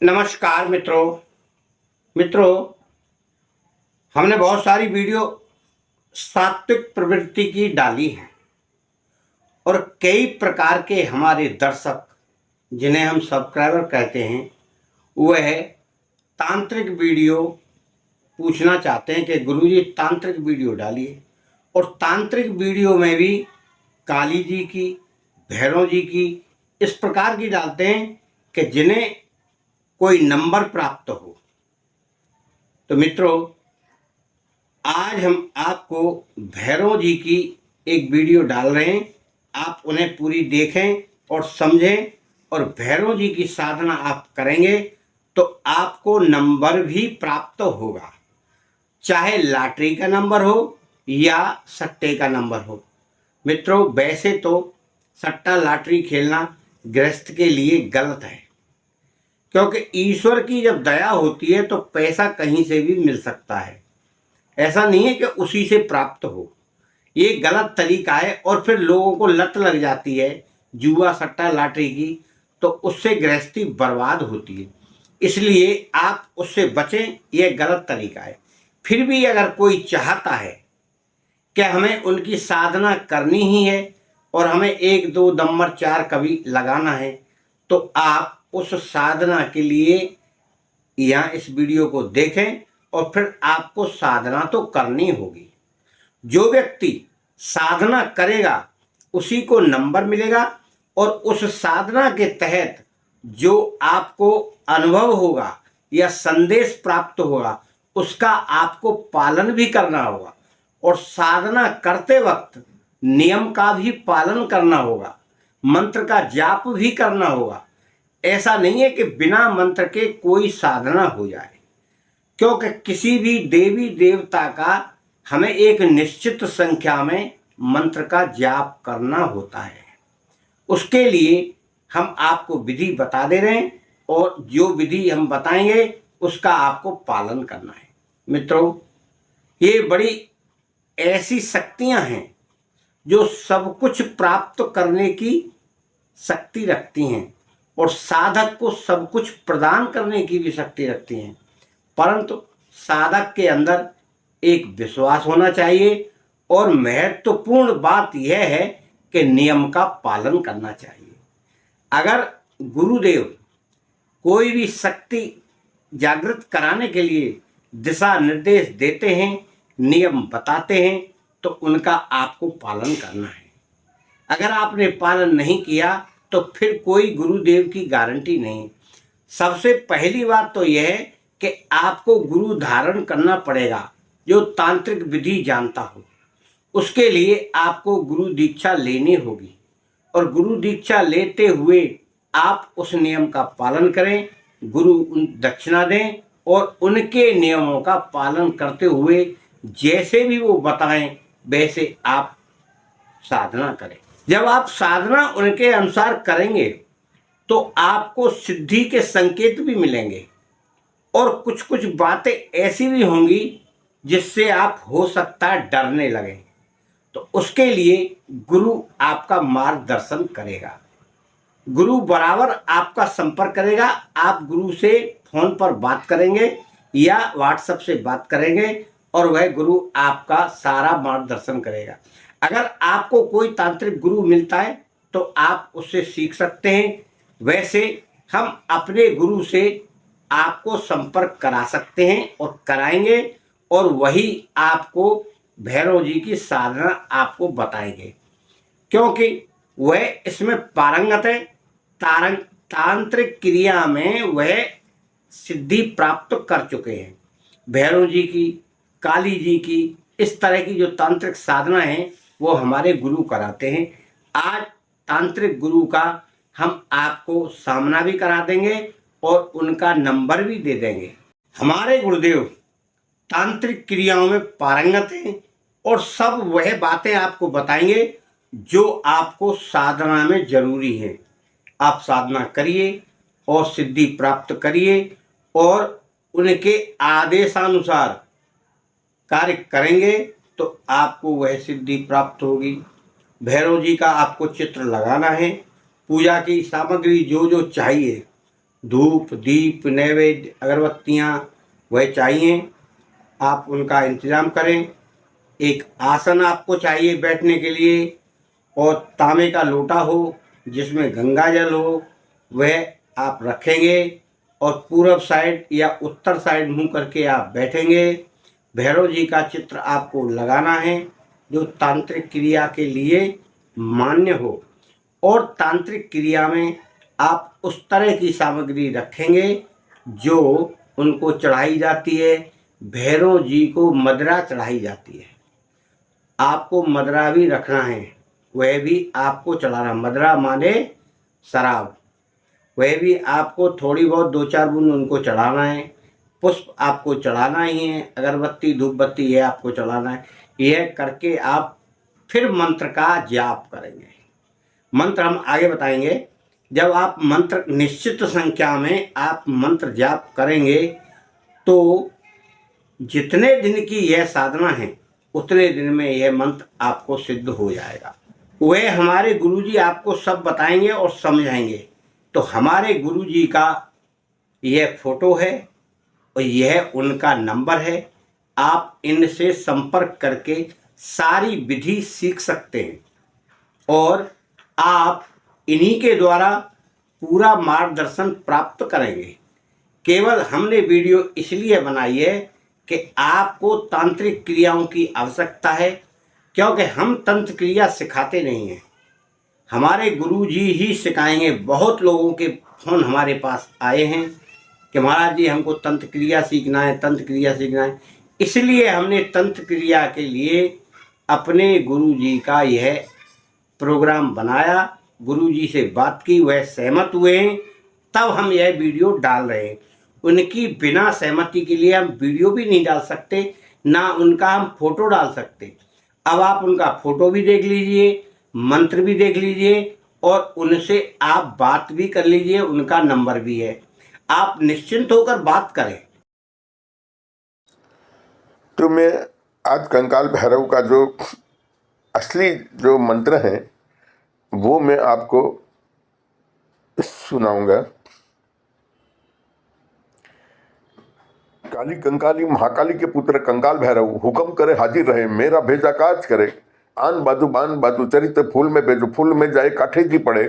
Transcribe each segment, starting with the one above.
नमस्कार मित्रों, हमने बहुत सारी वीडियो सात्विक प्रवृत्ति की डाली है और कई प्रकार के हमारे दर्शक जिन्हें हम सब्सक्राइबर कहते हैं वह तांत्रिक वीडियो पूछना चाहते हैं कि गुरुजी तांत्रिक वीडियो डालिए। और तांत्रिक वीडियो में भी काली जी की, भैरव जी की इस प्रकार की डालते हैं कि जिन्हें कोई नंबर प्राप्त हो। तो मित्रों, आज हम आपको भैरव जी की एक वीडियो डाल रहे हैं। आप उन्हें पूरी देखें और समझें, और भैरव जी की साधना आप करेंगे तो आपको नंबर भी प्राप्त होगा, चाहे लॉटरी का नंबर हो या सट्टे का नंबर हो। मित्रों, वैसे तो सट्टा लॉटरी खेलना गृहस्थ के लिए गलत है, क्योंकि ईश्वर की जब दया होती है तो पैसा कहीं से भी मिल सकता है। ऐसा नहीं है कि उसी से प्राप्त हो। ये गलत तरीका है और फिर लोगों को लत लग जाती है जुआ सट्टा लॉटरी की, तो उससे गृहस्थी बर्बाद होती है। इसलिए आप उससे बचें, यह गलत तरीका है। फिर भी अगर कोई चाहता है कि हमें उनकी साधना करनी ही है और हमें 1 2 नंबर 4 कभी लगाना है, तो आप उस साधना के लिए यहाँ इस वीडियो को देखें और फिर आपको साधना तो करनी होगी। जो व्यक्ति साधना करेगा उसी को नंबर मिलेगा, और उस साधना के तहत जो आपको अनुभव होगा या संदेश प्राप्त होगा उसका आपको पालन भी करना होगा। और साधना करते वक्त नियम का भी पालन करना होगा, मंत्र का जाप भी करना होगा। ऐसा नहीं है कि बिना मंत्र के कोई साधना हो जाए, क्योंकि किसी भी देवी देवता का हमें एक निश्चित संख्या में मंत्र का जाप करना होता है। उसके लिए हम आपको विधि बता दे रहे हैं, और जो विधि हम बताएंगे उसका आपको पालन करना है। मित्रों, ये बड़ी ऐसी शक्तियां हैं जो सब कुछ प्राप्त करने की शक्ति रखती हैं, और साधक को सब कुछ प्रदान करने की भी शक्ति रखती हैं। परंतु साधक के अंदर एक विश्वास होना चाहिए, और महत्वपूर्ण बात यह है कि नियम का पालन करना चाहिए। अगर गुरुदेव कोई भी शक्ति जागृत कराने के लिए दिशा निर्देश देते हैं, नियम बताते हैं, तो उनका आपको पालन करना है। अगर आपने पालन नहीं किया तो फिर कोई गुरुदेव की गारंटी नहीं। सबसे पहली बात तो यह है कि आपको गुरु धारण करना पड़ेगा जो तांत्रिक विधि जानता हो। उसके लिए आपको गुरु दीक्षा लेनी होगी, और गुरु दीक्षा लेते हुए आप उस नियम का पालन करें, गुरु दक्षिणा दें, और उनके नियमों का पालन करते हुए जैसे भी वो बताएं वैसे आप साधना करें। जब आप साधना उनके अनुसार करेंगे तो आपको सिद्धि के संकेत भी मिलेंगे, और कुछ कुछ बातें ऐसी भी होंगी जिससे आप हो सकता है डरने लगें। तो उसके लिए गुरु आपका मार्गदर्शन करेगा। गुरु बराबर आपका संपर्क करेगा। आप गुरु से फोन पर बात करेंगे या व्हाट्सएप से बात करेंगे, और वह गुरु आपका सारा मार्गदर्शन करेगा। अगर आपको कोई तांत्रिक गुरु मिलता है तो आप उससे सीख सकते हैं। वैसे हम अपने गुरु से आपको संपर्क करा सकते हैं और कराएंगे, और वही आपको भैरव जी की साधना आपको बताएंगे, क्योंकि वह इसमें पारंगत है। तांत्रिक क्रिया में वह सिद्धि प्राप्त कर चुके हैं। भैरव जी की, काली जी की, इस तरह की जो तांत्रिक साधना है वो हमारे गुरु कराते हैं। आज तांत्रिक गुरु का हम आपको सामना भी करा देंगे और उनका नंबर भी दे देंगे। हमारे गुरुदेव तांत्रिक क्रियाओं में पारंगत हैं, और सब वह बातें आपको बताएंगे जो आपको साधना में जरूरी है। आप साधना करिए और सिद्धि प्राप्त करिए, और उनके आदेशानुसार कार्य करेंगे तो आपको वह सिद्धि प्राप्त होगी। भैरव जी का आपको चित्र लगाना है, पूजा की सामग्री जो जो चाहिए धूप दीप नैवेद्य अगरबत्तियाँ वह चाहिए, आप उनका इंतज़ाम करें। एक आसन आपको चाहिए बैठने के लिए, और तांबे का लोटा हो जिसमें गंगा जल हो, वह आप रखेंगे और पूरब साइड या उत्तर साइड मुंह करके आप बैठेंगे। भैरव जी का चित्र आपको लगाना है जो तांत्रिक क्रिया के लिए मान्य हो, और तांत्रिक क्रिया में आप उस तरह की सामग्री रखेंगे जो उनको चढ़ाई जाती है। भैरव जी को मदिरा चढ़ाई जाती है, आपको मदिरा भी रखना है, वह भी आपको चढ़ाना। मदिरा माने शराब, वह भी आपको थोड़ी बहुत 2-4 बूंद उनको चढ़ाना है। पुष्प आपको चढ़ाना ही है, अगरबत्ती धूप बत्ती यह आपको चढ़ाना है। यह करके आप फिर मंत्र का जाप करेंगे। मंत्र हम आगे बताएंगे। जब आप मंत्र निश्चित संख्या में आप मंत्र जाप करेंगे तो जितने दिन की यह साधना है उतने दिन में यह मंत्र आपको सिद्ध हो जाएगा। वह हमारे गुरुजी आपको सब बताएंगे और समझाएंगे। तो हमारे गुरुजी का यह फोटो है और यह उनका नंबर है। आप इनसे संपर्क करके सारी विधि सीख सकते हैं और आप इन्हीं के द्वारा पूरा मार्गदर्शन प्राप्त करेंगे। केवल हमने वीडियो इसलिए बनाई है कि आपको तांत्रिक क्रियाओं की आवश्यकता है, क्योंकि हम तंत्र क्रिया सिखाते नहीं हैं, हमारे गुरुजी ही सिखाएंगे। बहुत लोगों के फ़ोन हमारे पास आए हैं कि महाराज जी हमको तंत्र क्रिया सीखना है, तंत्र क्रिया सीखना है। इसलिए हमने तंत्र क्रिया के लिए अपने गुरुजी का यह प्रोग्राम बनाया, गुरुजी से बात की, वह सहमत हुए हैं, तब हम यह वीडियो डाल रहे हैं। उनकी बिना सहमति के लिए हम वीडियो भी नहीं डाल सकते, ना उनका हम फोटो डाल सकते। अब आप उनका फोटो भी देख लीजिए, मंत्र भी देख लीजिए और उनसे आप बात भी कर लीजिए, उनका नंबर भी है, आप निश्चिंत होकर बात करें। तो मैं आज कंकाल भैरव का जो असली जो मंत्र है वो मैं आपको सुनाऊंगा। काली कंकाली महाकाली के पुत्र कंकाल भैरव, हुक्म करे हाजिर रहे, मेरा भेजा काज करे। आन बाजू चरित्र फूल में भेजो, फूल में जाए काठे जी पड़े।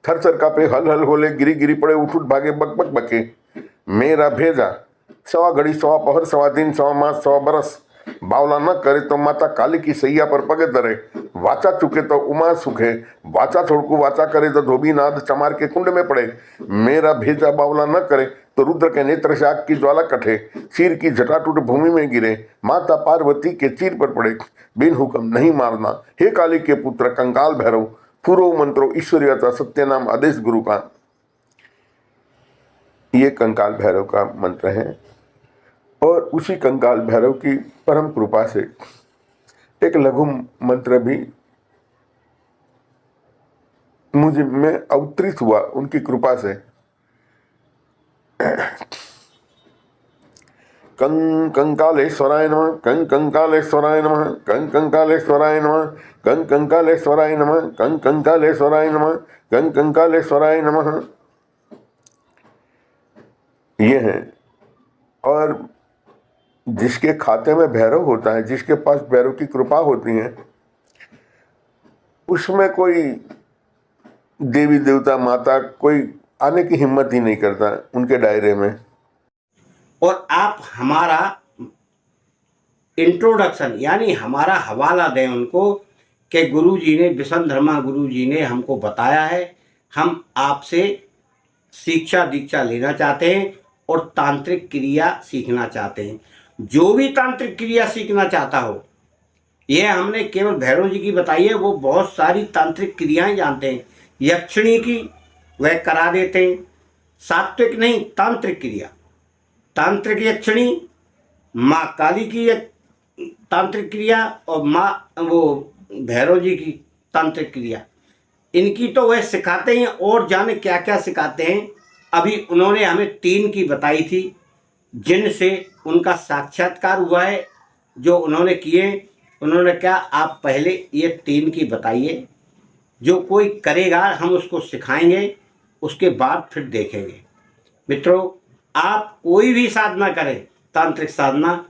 थर थर कापे हल हल होले, गिरी गिरी पड़े, उठ उठ भागे बक बक बके। मेरा भेजा सवा घड़ी सवा पहर सवा दिन सवा मास सवा बरस। बावला न करे तो माता काली की सैया पर पगे धरे। वाचा चुके तो उमा सुखे, वाचा छोड़कू वाचा करे तो धोबी नाद चमार के कुंड में पड़े। मेरा भेजा बावला न करे तो रुद्र के नेत्र से आग की ज्वाला कटे। सिर की जटा टूट भूमि में गिरे, माता पार्वती के चीर पर पड़े। बिन हुक्म नहीं मारना, हे काली के पुत्र कंकाल भैरव। पूर्व मंत्रो ईश्वरीयता सत्य नाम आदेश गुरु का। ये कंकाल भैरव का मंत्र है और उसी कंकाल भैरव की परम कृपा से एक लघु मंत्र भी मुझे में अवतरित हुआ उनकी कृपा से। कंकालेश्वराय नमः, कंकालेश्वराय नमः, कंकालेश्वराय नमः, कंकालेश्वराय नमः, कंकालेश्वराय नमः, कंकालेश्वराय नमः। ये है। और जिसके खाते में भैरव होता है, जिसके पास भैरव की कृपा होती है, उसमें कोई देवी देवता माता कोई आने की हिम्मत ही नहीं करता उनके दायरे में। और आप हमारा इंट्रोडक्शन यानी हमारा हवाला दें उनको कि गुरुजी ने, विष्णु धर्मा गुरुजी ने हमको बताया है, हम आपसे शिक्षा दीक्षा लेना चाहते हैं और तांत्रिक क्रिया सीखना चाहते हैं। जो भी तांत्रिक क्रिया सीखना चाहता हो, यह हमने केवल भैरव जी की बताई है, वो बहुत सारी तांत्रिक क्रियाएं जानते हैं। यक्षिणी की वह करा देते हैं, सात्विक नहीं तांत्रिक क्रिया, तांत्रिक यक्षिणी, माँ काली की तांत्रिक क्रिया और माँ वो भैरव जी की तांत्रिक क्रिया, इनकी तो वह सिखाते हैं और जाने क्या क्या सिखाते हैं। अभी उन्होंने हमें 3 की बताई थी जिनसे उनका साक्षात्कार हुआ है, जो उन्होंने किए। उन्होंने क्या, आप पहले ये 3 की बताइए, जो कोई करेगा हम उसको सिखाएंगे, उसके बाद फिर देखेंगे। मित्रों, आप कोई भी साधना करें, तांत्रिक साधना,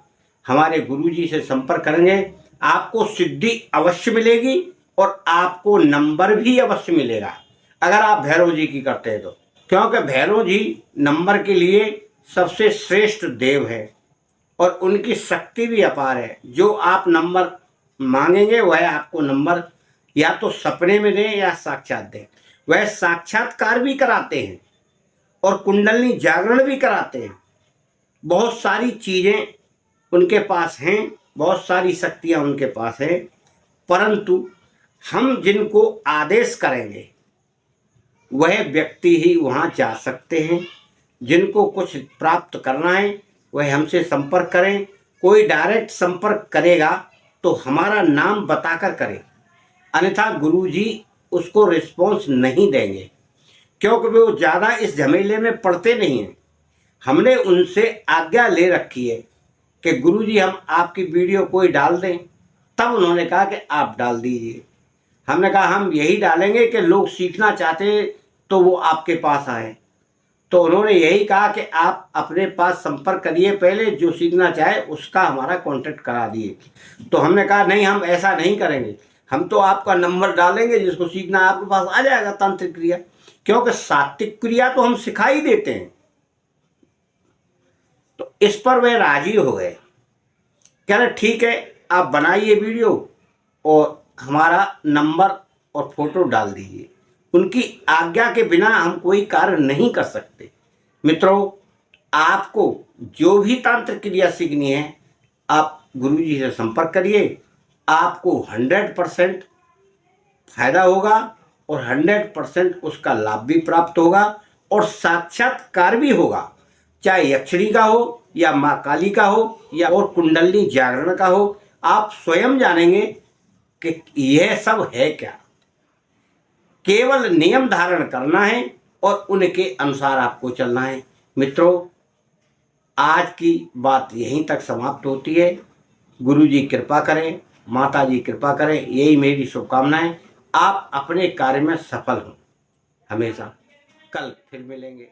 हमारे गुरुजी से संपर्क करेंगे, आपको सिद्धि अवश्य मिलेगी और आपको नंबर भी अवश्य मिलेगा अगर आप भैरव जी की करते हैं तो। क्योंकि भैरव जी नंबर के लिए सबसे श्रेष्ठ देव है और उनकी शक्ति भी अपार है। जो आप नंबर मांगेंगे वह आपको नंबर या तो सपने में दें या साक्षात दें। वह साक्षात्कार भी कराते हैं और कुंडलनी जागरण भी कराते हैं। बहुत सारी चीज़ें उनके पास हैं, बहुत सारी शक्तियाँ उनके पास हैं, परंतु हम जिनको आदेश करेंगे वह व्यक्ति ही वहाँ जा सकते हैं। जिनको कुछ प्राप्त करना है वह हमसे संपर्क करें। कोई डायरेक्ट संपर्क करेगा तो हमारा नाम बताकर करें, अन्यथा गुरुजी उसको रिस्पॉन्स नहीं देंगे, क्योंकि वो ज़्यादा इस झमेले में पड़ते नहीं हैं। हमने उनसे आज्ञा ले रखी है कि गुरुजी हम आपकी वीडियो कोई डाल दें, तब उन्होंने कहा कि आप डाल दीजिए। हमने कहा हम यही डालेंगे कि लोग सीखना चाहते तो वो आपके पास आए। तो उन्होंने यही कहा कि आप अपने पास संपर्क करिए, पहले जो सीखना चाहे उसका हमारा कांटेक्ट करा दिए। तो हमने कहा नहीं, हम ऐसा नहीं करेंगे, हम तो आपका नंबर डालेंगे, जिसको सीखना आपके पास आ जाएगा तांत्रिक क्रिया, क्योंकि सात्विक क्रिया तो हम सिखा ही देते हैं। तो इस पर वे राजी हो गए, कह रहे ठीक है आप बनाइए वीडियो और हमारा नंबर और फोटो डाल दीजिए। उनकी आज्ञा के बिना हम कोई कार्य नहीं कर सकते। मित्रों, आपको जो भी तांत्रिक क्रिया सीखनी है आप गुरुजी से संपर्क करिए, आपको 100% फायदा होगा और 100% उसका लाभ भी प्राप्त होगा और साक्षात्कार भी होगा, चाहे यक्षिणी का हो या माँ काली का हो या और कुंडलनी जागरण का हो। आप स्वयं जानेंगे कि यह सब है क्या। केवल नियम धारण करना है और उनके अनुसार आपको चलना है। मित्रों, आज की बात यहीं तक समाप्त होती है। गुरुजी कृपा करें, माता जी कृपा करें, यही मेरी शुभकामनाएं। आप अपने कार्य में सफल हों हमेशा। कल फिर मिलेंगे।